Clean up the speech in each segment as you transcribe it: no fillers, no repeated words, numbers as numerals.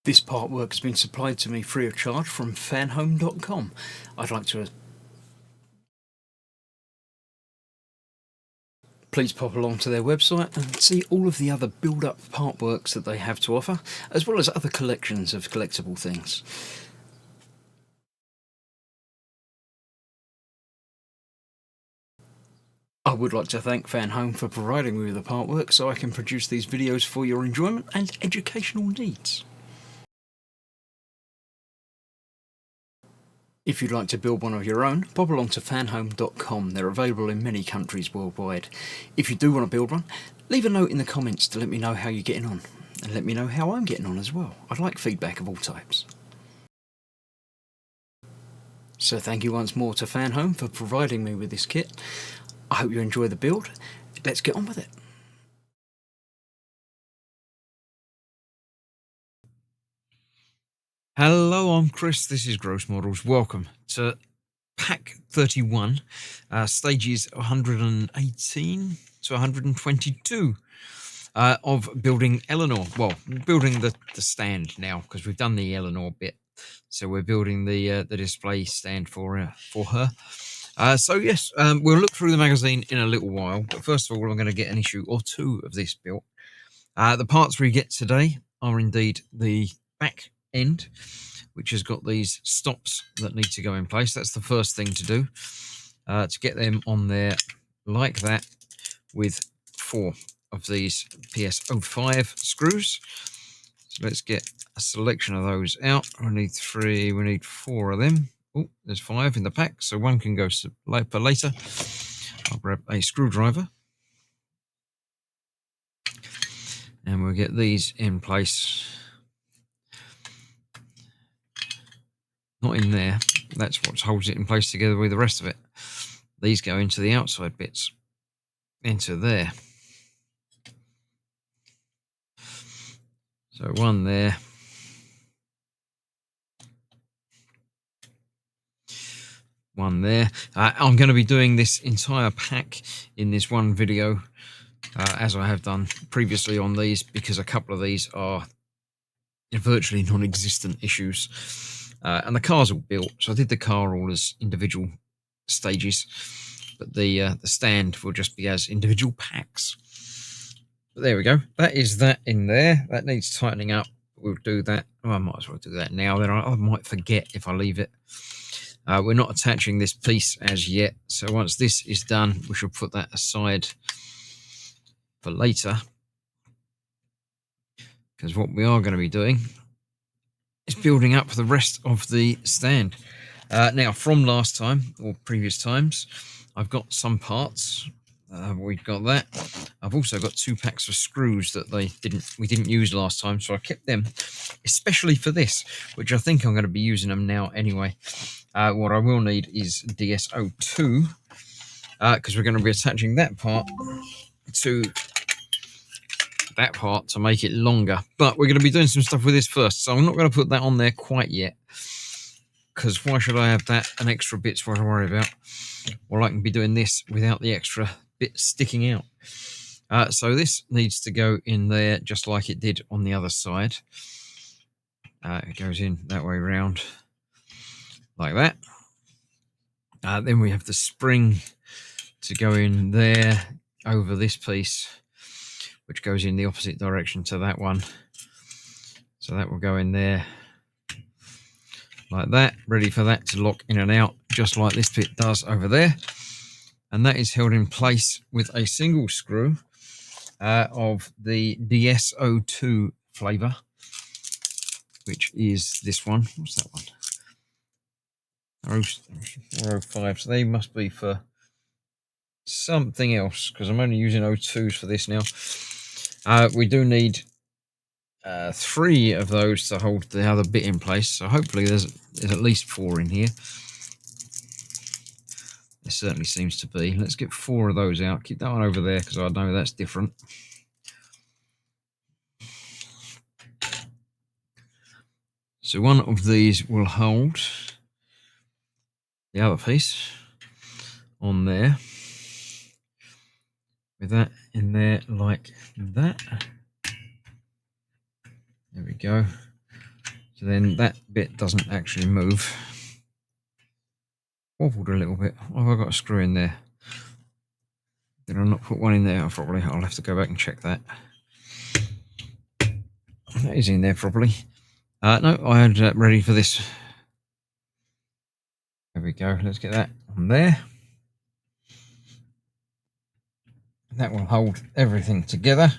This part work has been supplied to me free of charge from fanhome.com. I'd like to please pop along to their website and see all of the other build-up part works that they have to offer, as well as other collections of collectible things. I would like to thank Fanhome for providing me with the part work so I can produce these videos for your enjoyment and educational needs. If you'd like to build one of your own, pop along to fanhome.com. They're available in many countries worldwide. If you do want to build one, leave a note in the comments to let me know how you're getting on, and let me know how I'm getting on as well. I'd like feedback of all types. So thank you once more to Fanhome for providing me with this kit. I hope you enjoy the build. Let's get on with it. Hello, I'm Chris. This is Gross Models. Welcome to Pack 31, stages 118 to 122 of building Eleanor. Well, building the stand now, because we've done the Eleanor bit. So we're building the display stand for her. So yes, we'll look through the magazine in a little while. But first of all, I'm going to get an issue or two of this built. The parts we get today are indeed the back end, which has got these stops that need to go in place. That's the first thing to do, to get them on there like that with 4 of these PS05 screws. So let's get a selection of those out. We need 3, we need 4 of them. Oh, there's 5 in the pack, so 1 can go for later. I'll grab a screwdriver. And we'll get these in place. Not in there. That's what holds it in place together with the rest of it. These go into the outside bits. Into there. So 1 there. 1 there. I'm going to be doing this entire pack in this one video, as I have done previously on these, because a couple of these are virtually non-existent issues. And the car's all built, so I did the car all as individual stages, but the stand will just be as individual packs. But there we go. That is that in there. That needs tightening up. We'll do that. Oh, I might as well do that now. Then I might forget if I leave it. We're not attaching this piece as yet, so once this is done, we should put that aside for later, because what we are going to be doing is building up the rest of the stand. Now, from last time or previous times, I've got some parts. We've got that. I've also got 2 packs of screws that we didn't use last time, so I kept them especially for this, which I think I'm going to be using them now anyway. What I will need is DS02, because we're going to be attaching that part to that part to make it longer. But we're going to be doing some stuff with this first, so I'm not going to put that on there quite yet, because why should I have that and extra bits for to worry about? Well, I can be doing this without the extra bit sticking out. So this needs to go in there just like it did on the other side. It goes in that way round, like that. Then we have the spring to go in there over this piece, which goes in the opposite direction to that one. So that will go in there like that, ready for that to lock in and out, just like this bit does over there. And that is held in place with a single screw of the DS02 flavour, which is this one. What's that one? 405. So they must be for something else, because I'm only using O2s for this now. We do need 3 of those to hold the other bit in place, so hopefully there's at least 4 in here. There certainly seems to be. Let's get 4 of those out. Keep that one over there, because I know that's different. So one of these will hold the other piece on there, with that in there like that. There we go. So then that bit doesn't actually move. Wobbled a little bit. Oh, have I got a screw in there? Did I not put one in there? Probably. I'll have to go back and check that. That is in there properly. No, I had that ready for this. There we go. Let's get that on there. That will hold everything together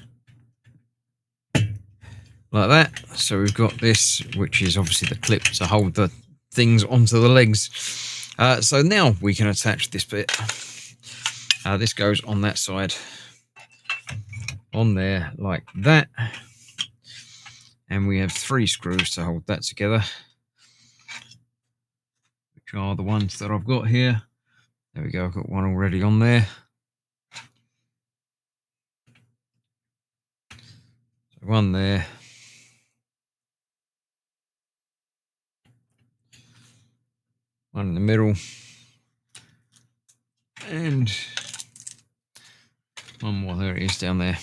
like that. So we've got this, which is obviously the clip to hold the things onto the legs. So now we can attach this bit. This goes on that side, on there like that. And we have 3 screws to hold that together, which are the ones that I've got here. There we go, I've got one already on there. So one there. One in the middle. And one more, there it is down there.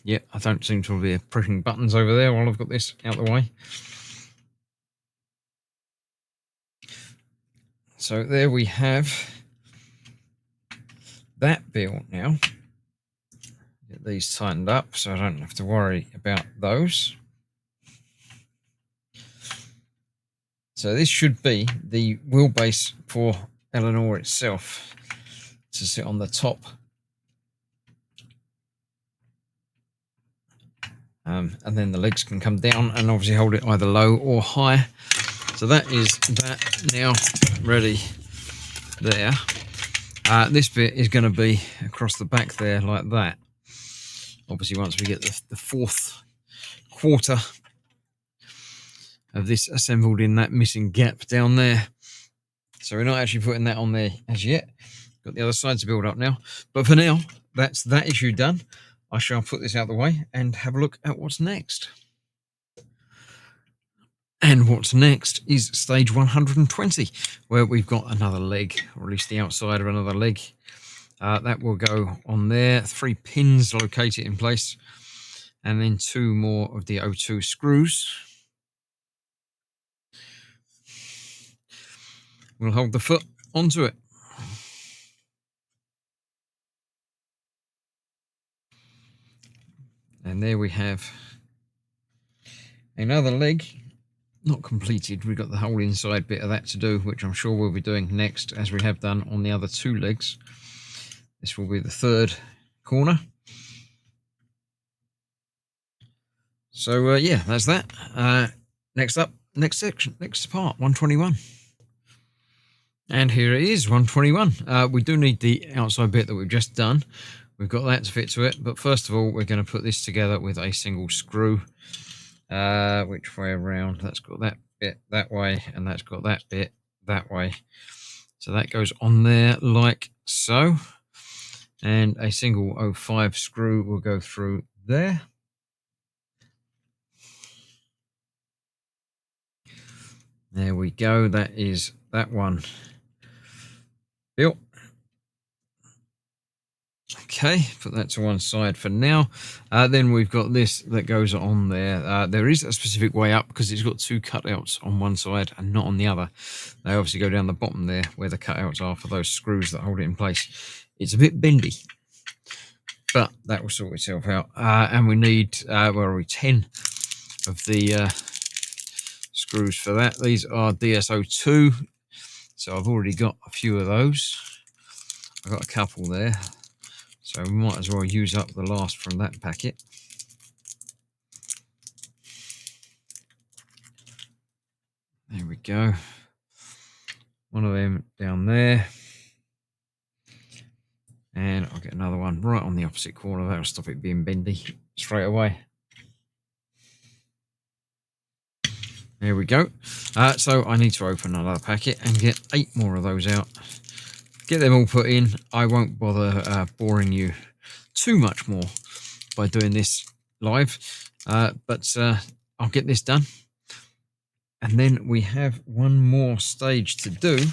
Yeah, I don't seem to be pushing buttons over there while I've got this out the way. So there we have that built now. Get these tightened up so I don't have to worry about those. So this should be the wheelbase for Eleanor itself to sit on the top. And then the legs can come down and obviously hold it either low or high. So that is that now ready there. This bit is going to be across the back there like that. Obviously, once we get the 4th quarter of this assembled in that missing gap down there. So we're not actually putting that on there as yet. Got the other side to build up now. But for now, that's that issue done. I shall put this out of the way and have a look at what's next. And what's next is stage 120, where we've got another leg, or at least the outside of another leg. That will go on there. 3 pins located in place. And then 2 more of the O2 screws. We'll hold the foot onto it. And there we have another leg, not completed. We've got the whole inside bit of that to do, which I'm sure we'll be doing next, as we have done on the other 2 legs. This will be the 3rd corner. So yeah, that's that. Next up, next section, next part, 121. And here it is, 121. We do need the outside bit that we've just done. We've got that to fit to it, but first of all, we're going to put this together with a single screw. Which way around? That's got that bit that way, and that's got that bit that way. So that goes on there like so. And a single 05 screw will go through there. There we go. That is that one built. Okay, put that to one side for now. Then we've got this that goes on there. There is a specific way up because it's got 2 cutouts on one side and not on the other. They obviously go down the bottom there where the cutouts are for those screws that hold it in place. It's a bit bendy, but that will sort itself out. And we need, where are we, 10 of the screws for that. These are DSO2, so I've already got a few of those. I've got a couple there. So we might as well use up the last from that packet. There we go. One of them down there. And I'll get another one right on the opposite corner. That'll stop it being bendy straight away. There we go. So I need to open another packet and get 8 more of those out. Get them all put in. I won't bother boring you too much more by doing this live, but I'll get this done. And then we have one more stage to do,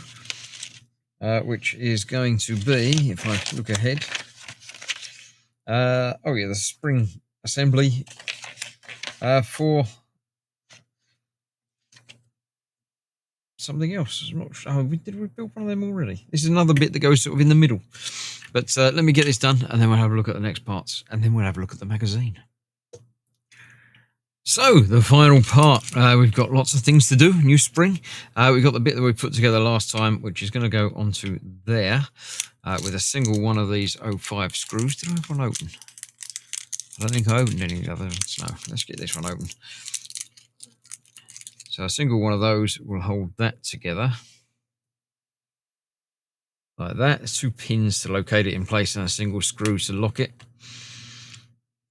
which is going to be, if I look ahead, oh yeah, the spring assembly. for something else. I'm not sure. Oh, did we build one of them already? This is another bit that goes sort of in the middle. But let me get this done, and then we'll have a look at the next parts, and then we'll have a look at the magazine. So, the final part, we've got lots of things to do, new spring. We've got the bit that we put together last time, which is going to go onto there with a single one of these 05 screws. Did I have one open? I don't think I opened any of the others. No, let's get this one open. So a single one of those will hold that together. Like that. There's 2 pins to locate it in place and a single screw to lock it.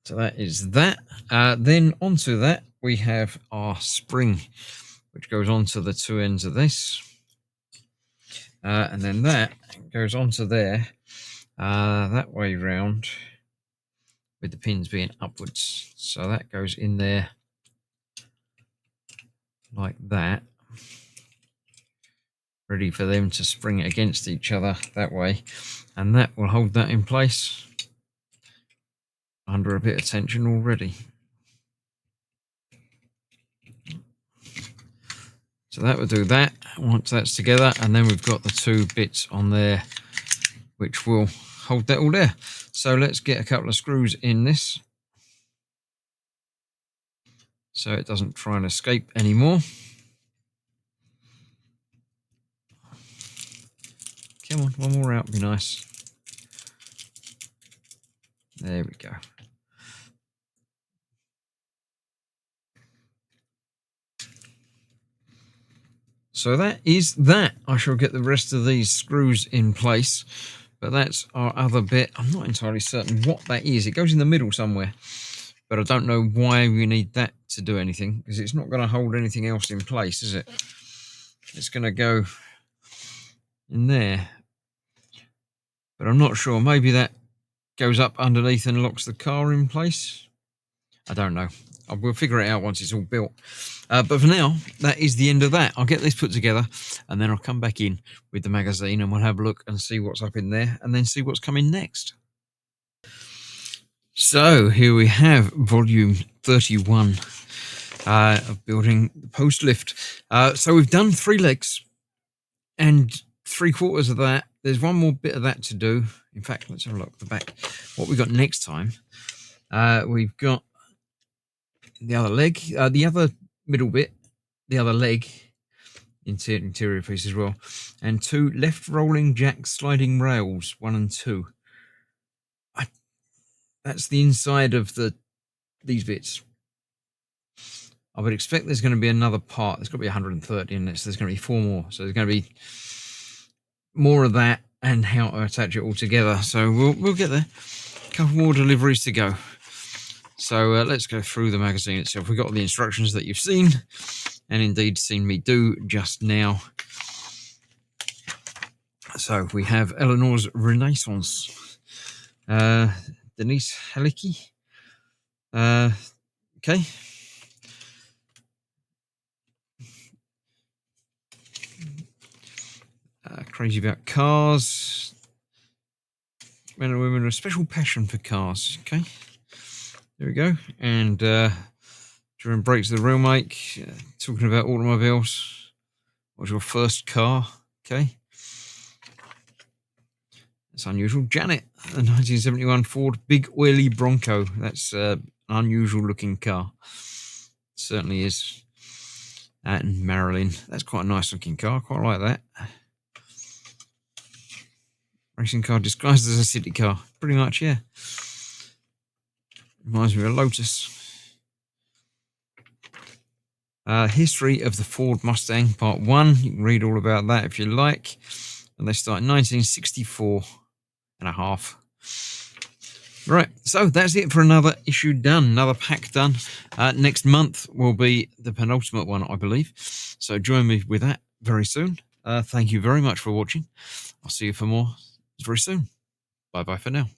So that is that. Then onto that we have our spring, which goes onto the 2 ends of this. And then that goes onto there, that way round, with the pins being upwards. So that goes in there like that, ready for them to spring against each other that way. And that will hold that in place under a bit of tension already. So that will do that once that's together, and then we've got the 2 bits on there which will hold that all there. So let's get a couple of screws in this so it doesn't try and escape anymore. Come on, one more out would be nice. There we go. So that is that. I shall get the rest of these screws in place, but that's our other bit. I'm not entirely certain what that is. It goes in the middle somewhere, but I don't know why we need that to do anything, because it's not going to hold anything else in place, is it? It's going to go in there, but I'm not sure. Maybe that goes up underneath and locks the car in place. I don't know. We'll figure it out once it's all built. But for now, that is the end of that. I'll get this put together, and then I'll come back in with the magazine, and we'll have a look and see what's up in there, and then see what's coming next. So here we have volume 31 of building the post lift. So we've done 3 legs and 3/4 of that. There's one more bit of that to do. In fact, let's have a look at the back. What we've got next time, we've got the other leg, the other middle bit, the other leg, interior piece as well, and 2 left rolling jack sliding rails, 1 and 2. That's the inside of these bits. I would expect there's going to be another part. There's got to be 130 in this. So there's going to be 4 more. So there's going to be more of that and how to attach it all together. So we'll get there. A couple more deliveries to go. So let's go through the magazine itself. We've got all the instructions that you've seen, and indeed seen me do just now. So we have Eleanor's Renaissance. Denise Halicki. Okay. Crazy about cars. Men and women with a special passion for cars. Okay. There we go. And during breaks of the real make, talking about automobiles. What's your first car? Okay. That's unusual. Janet, a 1971 Ford Big Oily Bronco. That's an unusual looking car. Certainly is. And Marilyn. That's quite a nice looking car. Quite like that. Racing car disguised as a city car. Pretty much, yeah. Reminds me of a Lotus. History of the Ford Mustang, Part 1. You can read all about that if you like. And they start in 1964 and a half. Right, so that's it for another issue done, another pack done. Next month will be the penultimate one, I believe. So join me with that very soon. Thank you very much for watching. I'll see you for more very soon. Bye-bye for now.